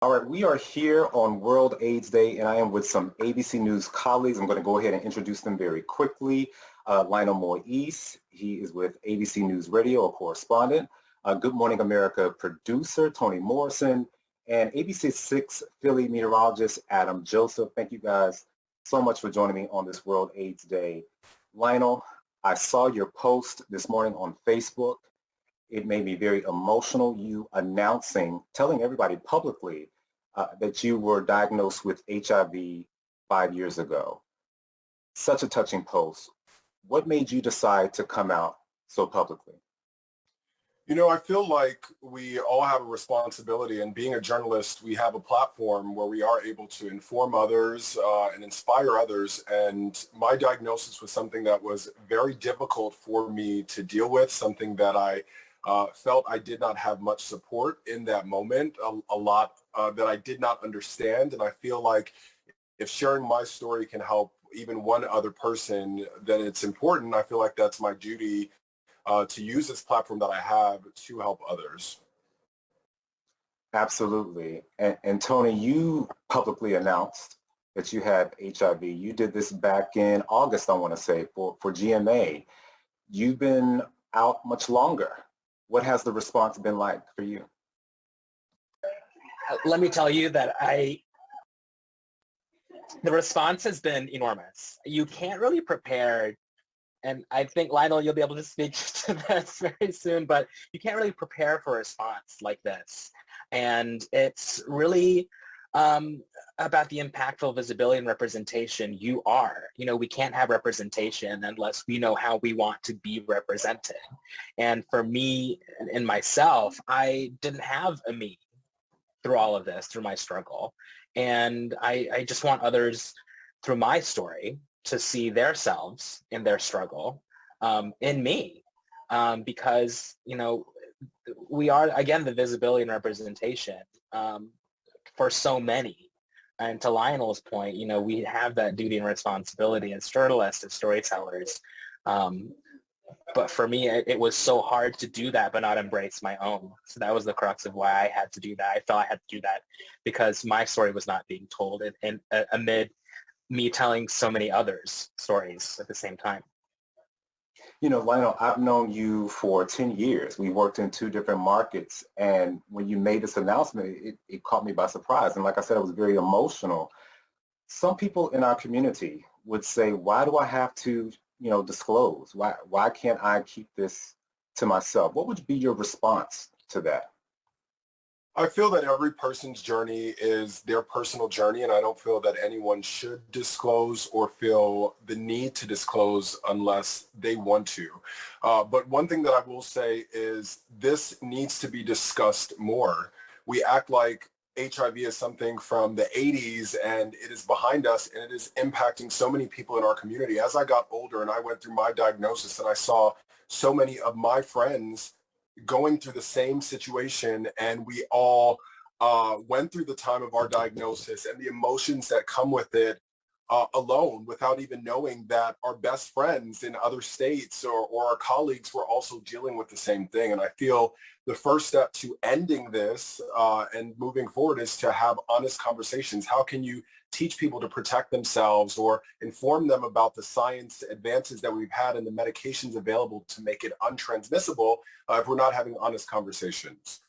All right, we are here on World AIDS Day, and I am with some ABC News colleagues. I'm going to go ahead and introduce them very quickly. Lionel Moise, he is with ABC News Radio, a correspondent. Good Morning America producer, Toni Morrison, and ABC 6 Philly meteorologist, Adam Joseph. Thank you guys so much for joining me on this World AIDS Day. Lionel, I saw your post this morning on Facebook. It made me very emotional, you announcing, telling everybody publicly that you were diagnosed with HIV 5 years ago. Such a touching post. What made you decide to come out so publicly? You know, I feel like we all have a responsibility, and being a journalist, we have a platform where we are able to inform others and inspire others. And my diagnosis was something that was very difficult for me to deal with, something that I felt I did not have much support in that moment, a lot that I did not understand. And I feel like if sharing my story can help even one other person, then it's important. I feel like that's my duty to use this platform that I have to help others. Absolutely. And Toni, you publicly announced that you had HIV. You did this back in August, I want to say, for GMA. You've been out much longer. What has the response been like for you? Let me tell you that the response has been enormous. You can't really prepare, and I think, Lionel, you'll be able to speak to this very soon, but you can't really prepare for a response like this. And it's really about the impactful visibility and representation you are. You know, we can't have representation unless we know how we want to be represented. And for me and myself, I didn't have a me through all of this, through my struggle. And I just want others through my story to see themselves in their struggle in me, because, you know, we are, again, the visibility and representation for so many. And to Lionel's point, you know, we have that duty and responsibility as journalists, as storytellers. But for me, it was so hard to do that, but not embrace my own. So that was the crux of why I had to do that. I felt I had to do that because my story was not being told, and amid me telling so many others' stories at the same time. You know, Lionel, I've known you for 10 years. We worked in two different markets. And when you made this announcement, it caught me by surprise. And like I said, it was very emotional. Some people in our community would say, why do I have to, disclose? Why can't I keep this to myself? What would be your response to that? I feel that every person's journey is their personal journey, and I don't feel that anyone should disclose or feel the need to disclose unless they want to. But one thing that I will say is this needs to be discussed more. We act like HIV is something from the 80s and it is behind us, and it is impacting so many people in our community. As I got older and I went through my diagnosis and I saw so many of my friends going through the same situation, and we all went through the time of our diagnosis and the emotions that come with it alone, without even knowing that our best friends in other states or our colleagues were also dealing with the same thing. And I feel the first step to ending this and moving forward is to have honest conversations. How can you teach people to protect themselves or inform them about the science advances that we've had and the medications available to make it untransmissible if we're not having honest conversations?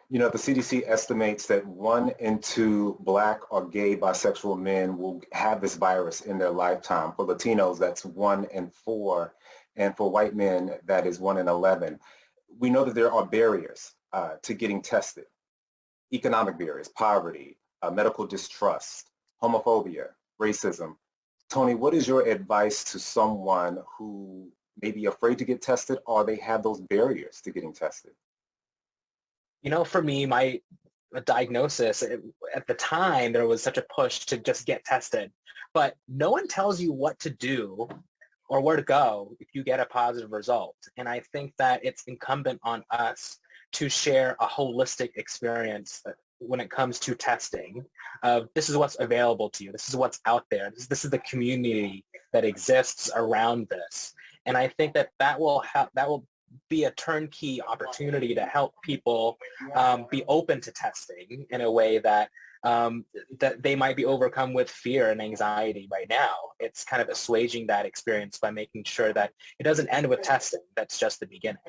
You know, the CDC estimates that 1 in 2 Black or gay bisexual men will have this virus in their lifetime. For Latinos, that's 1 in 4. And for white men, that is 1 in 11. We know that there are barriers to getting tested. Economic barriers, poverty, medical distrust, homophobia, racism. Toni, what is your advice to someone who may be afraid to get tested, or they have those barriers to getting tested? You know, for me, my diagnosis, at the time, there was such a push to just get tested. But no one tells you what to do or where to go if you get a positive result. And I think that it's incumbent on us to share a holistic experience when it comes to testing. This is what's available to you. This is what's out there. This is the community that exists around this. And I think that will be a turnkey opportunity to help people be open to testing in a way that that they might be overcome with fear and anxiety right now. It's kind of assuaging that experience by making sure that it doesn't end with testing. That's just the beginning.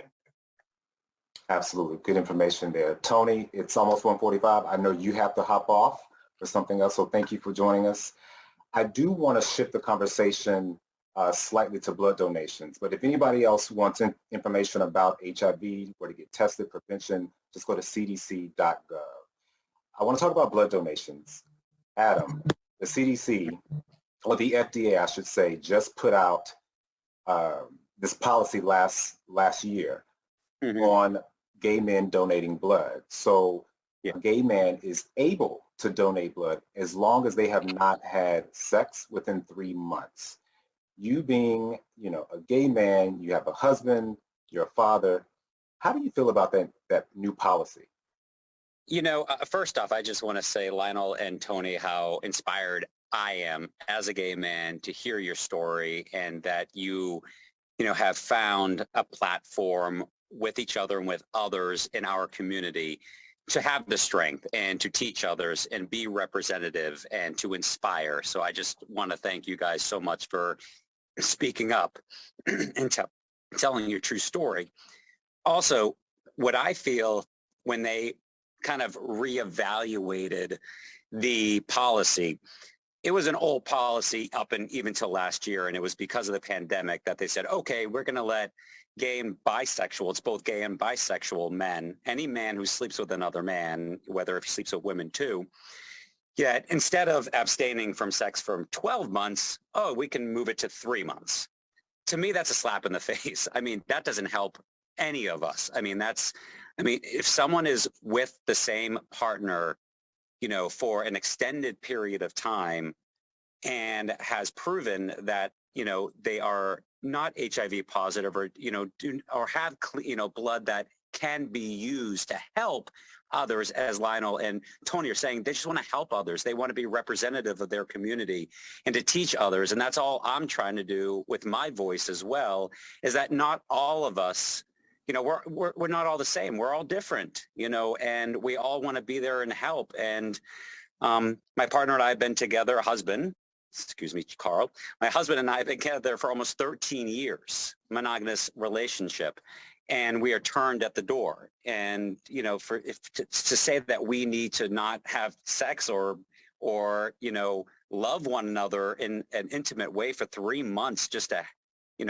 Absolutely. Good information there. Tony, it's almost 1:45. I know you have to hop off for something else, so thank you for joining us. I do want to shift the conversation slightly to blood donations, but if anybody else wants information about HIV, where to get tested, prevention, just go to cdc.gov. I want to talk about blood donations. Adam, the CDC, or the FDA, I should say, just put out this policy last year on gay men donating blood. So a gay man is able to donate blood as long as they have not had sex within 3 months. You being, a gay man, you have a husband, you're a father. How do you feel about that new policy? First off, I just want to say, Lionel and Tony, how inspired I am as a gay man to hear your story, and that you have found a platform with each other and with others in our community to have the strength and to teach others and be representative and to inspire. So I just want to thank you guys so much for speaking up and telling your true story. Also, what I feel when they kind of reevaluated the policy, it was an old policy up and even till last year, and it was because of the pandemic that they said, okay, we're going to let gay and bisexual, it's both gay and bisexual men, any man who sleeps with another man, whether if he sleeps with women too, yet instead of abstaining from sex for 12 months, we can move it to 3 months. To me, that's a slap in the face. I mean, that doesn't help any of us. I mean, if someone is with the same partner, for an extended period of time and has proven that, they are not HIV positive or, or have, blood that can be used to help others, as Lionel and Tony are saying, they just want to help others. They want to be representative of their community and to teach others. And that's all I'm trying to do with my voice as well, is that not all of us, we're not all the same. We're all different, and we all want to be there and help. And my partner and I have been together, Carl. My husband and I have been together for almost 13 years, monogamous relationship, and we are turned at the door. And, to say that we need to not have sex or love one another in an intimate way for 3 months just to,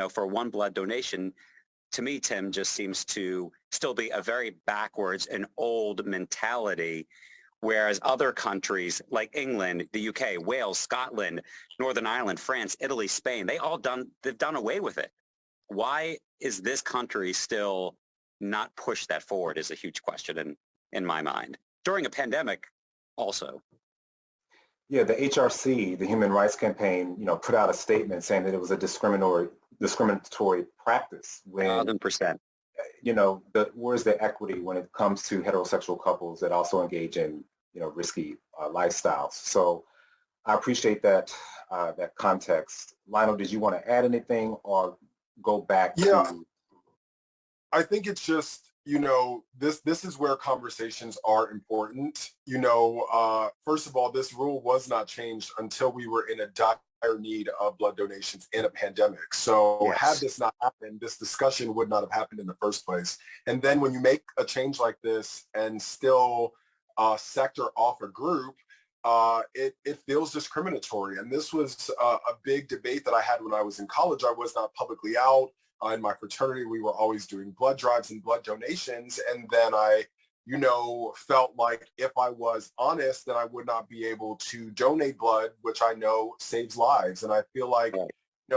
for one blood donation, to me, Tim, just seems to still be a very backwards and old mentality, whereas other countries like England, the UK, Wales, Scotland, Northern Ireland, France, Italy, Spain, they've done away with it. Why is this country still not push that forward is a huge question in my mind. During a pandemic also. Yeah, the HRC, the Human Rights Campaign, put out a statement saying that it was a discriminatory practice. When 1,000%. Where's the equity when it comes to heterosexual couples that also engage in risky lifestyles? So I appreciate that that context. Lionel, did you want to add anything or go back to? I think it's just this is where conversations are important. First of all, this rule was not changed until we were in a dire need of blood donations in a pandemic. So Yes. Had this not happened, this discussion would not have happened in the first place. And then when you make a change like this and still sector off a group, it feels discriminatory. And this was a big debate that I had when I was in college. I was not publicly out. In my fraternity, we were always doing blood drives and blood donations. And then I, felt like if I was honest, then I would not be able to donate blood, which I know saves lives. And I feel like,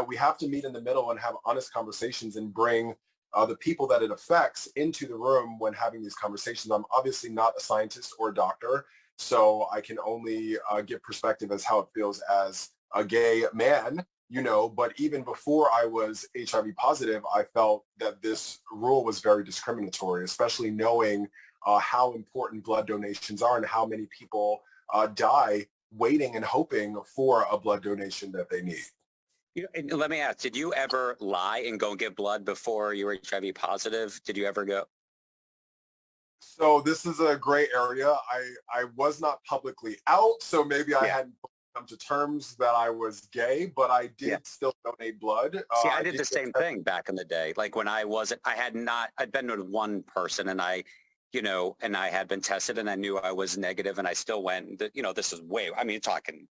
we have to meet in the middle and have honest conversations and bring the people that it affects into the room when having these conversations. I'm obviously not a scientist or a doctor, so I can only give perspective as how it feels as a gay man. But even before I was HIV positive, I felt that this rule was very discriminatory, especially knowing how important blood donations are and how many people die waiting and hoping for a blood donation that they need. And let me ask, did you ever lie and go get blood before you were HIV positive? Did you ever go? So this is a gray area. I was not publicly out, so maybe I hadn't come to terms that I was gay, but I did still donate blood. See, I did the same thing back in the day. Like when I'd been with one person and I had been tested and I knew I was negative and I still went, this is talking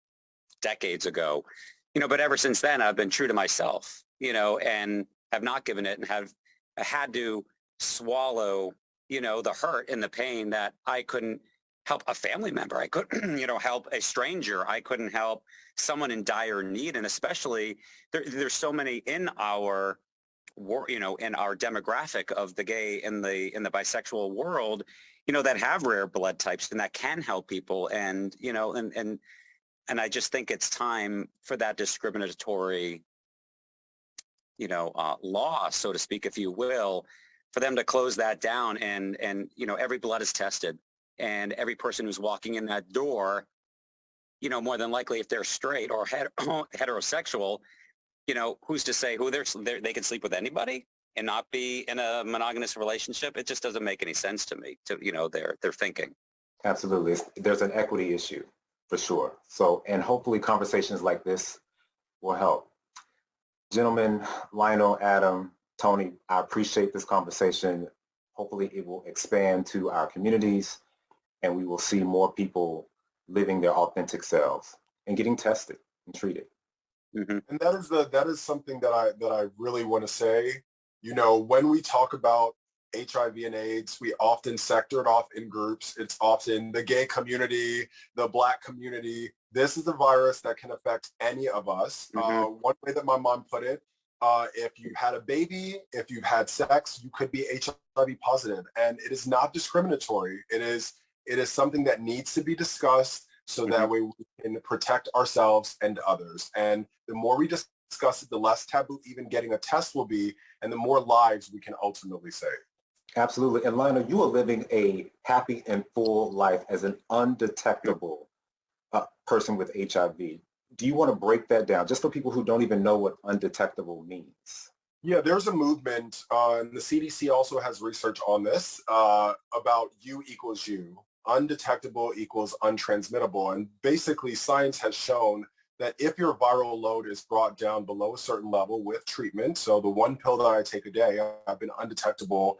decades ago, but ever since then I've been true to myself, and have not given it and have had to swallow, the hurt and the pain that I couldn't help a family member. I couldn't, help a stranger. I couldn't help someone in dire need. And especially there's so many in our in our demographic of the gay and the bisexual world, that have rare blood types and that can help people. And, and I just think it's time for that discriminatory, law, so to speak, if you will, for them to close that down. And every blood is tested. And every person who's walking in that door, more than likely, if they're straight or heterosexual, who's to say they can sleep with anybody and not be in a monogamous relationship? It just doesn't make any sense to me, their thinking. Absolutely. There's an equity issue for sure. So, and hopefully conversations like this will help. Gentlemen, Lionel, Adam, Tony, I appreciate this conversation. Hopefully it will expand to our communities and we will see more people living their authentic selves and getting tested and treated. Mm-hmm. And that is something that I really want to say. When we talk about HIV and AIDS, we often sector it off in groups. It's often the gay community, the Black community. This is a virus that can affect any of us. Mm-hmm. One way that my mom put it, if you had a baby, if you've had sex, you could be HIV positive. And it is not discriminatory. It is something that needs to be discussed so mm-hmm. that way we can protect ourselves and others. And the more we discuss it, the less taboo even getting a test will be, and the more lives we can ultimately save. Absolutely. And Lionel, you are living a happy and full life as an undetectable person with HIV. Do you want to break that down just for people who don't even know what undetectable means? Yeah, there's a movement, and the CDC also has research on this, about U equals U. Undetectable equals untransmittable. And basically science has shown that if your viral load is brought down below a certain level with treatment, so the one pill that I take a day, I've been undetectable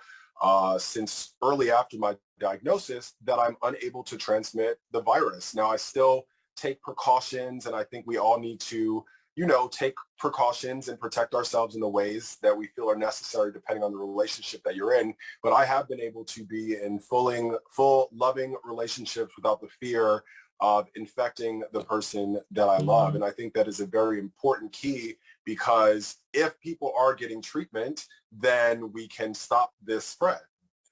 since early after my diagnosis, that I'm unable to transmit the virus. Now I still take precautions, and I think we all need to take precautions and protect ourselves in the ways that we feel are necessary depending on the relationship that you're in. But I have been able to be in full loving relationships without the fear of infecting the person that I love. And I think that is a very important key, because if people are getting treatment, then we can stop this spread.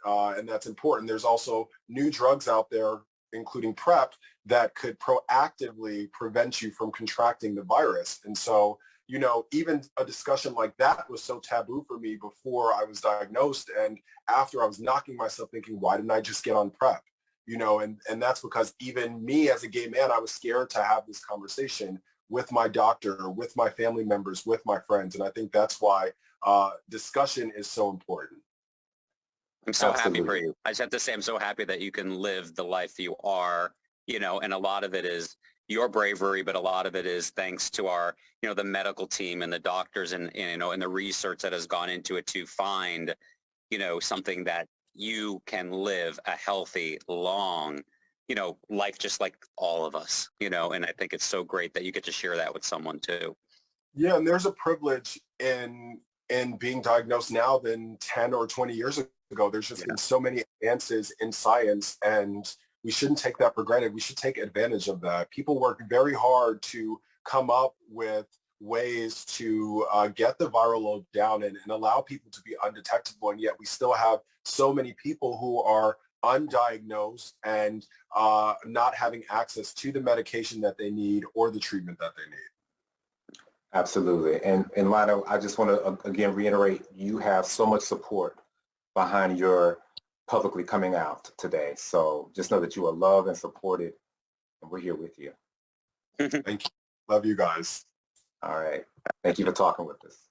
And that's important. There's also new drugs out there, including PrEP, that could proactively prevent you from contracting the virus. And so, even a discussion like that was so taboo for me before I was diagnosed. And after I was knocking myself thinking, why didn't I just get on PrEP? And that's because even me as a gay man, I was scared to have this conversation with my doctor, with my family members, with my friends. And I think that's why discussion is so important. I'm so happy for you. I just have to say, I'm so happy that you can live the life you are, and a lot of it is your bravery, but a lot of it is thanks to our, the medical team and the doctors and the research that has gone into it to find, something that you can live a healthy, long, life just like all of us, and I think it's so great that you get to share that with someone too. Yeah, and there's a privilege in being diagnosed now than 10 or 20 years ago. There's just been so many advances in science, and we shouldn't take that for granted. We should take advantage of that. People work very hard to come up with ways to get the viral load down and allow people to be undetectable, and yet we still have so many people who are undiagnosed and not having access to the medication that they need or the treatment that they need. Absolutely. And Lionel, I just want to again reiterate, you have so much support behind your publicly coming out today. So just know that you are loved and supported, and we're here with you. Thank you. Love you guys. All right. Thank you for talking with us.